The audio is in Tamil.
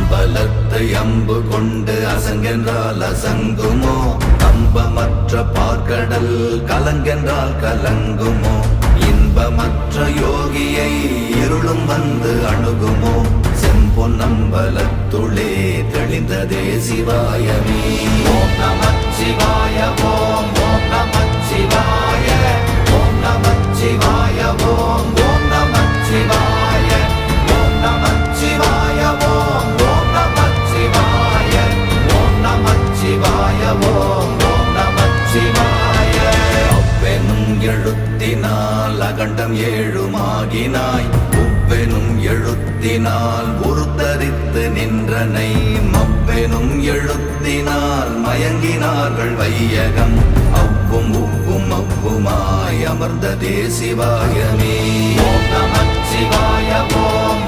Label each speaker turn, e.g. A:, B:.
A: அம்பலத்தை அம்பு கொண்டு அசங்கென்றால் அசங்குமோ கம்பமற்ற பார்க்கடல் கலங்கென்றால் கலங்குமோ இன்பமற்ற யோகியை இருளும் வந்து அணுகுமோ செம்பொன்னம்பலத்துளே தெளிந்ததே சிவாயமே. ஓம் நமச்சிவாய ஓம் ஓம் நமச்சிவாய ஓம் நமச்சிவாய ஓம் ஓம் நமச்சிவாய ஓம் நமச்சிவாய ஓம் ஓம் நமச்சிவாய ஓம் நமச்சிவாய ஓம் ஓம் நமச்சிவாய. அவ்வெனும் எழுத்தினால் அகண்டம் ஏழுமாகினாய் உவ்வெனும் எழுத்தினால் உருத்தரித்து நின்றனை மவ்வெனும் எழுத்தினால் மயங்கினார்கள் வையகம் அவ்வும் உவ்வும் அவ்வுமாய் அமர்ந்ததே சிவாயமே. ஓம் நமச்சிவாய ஓம்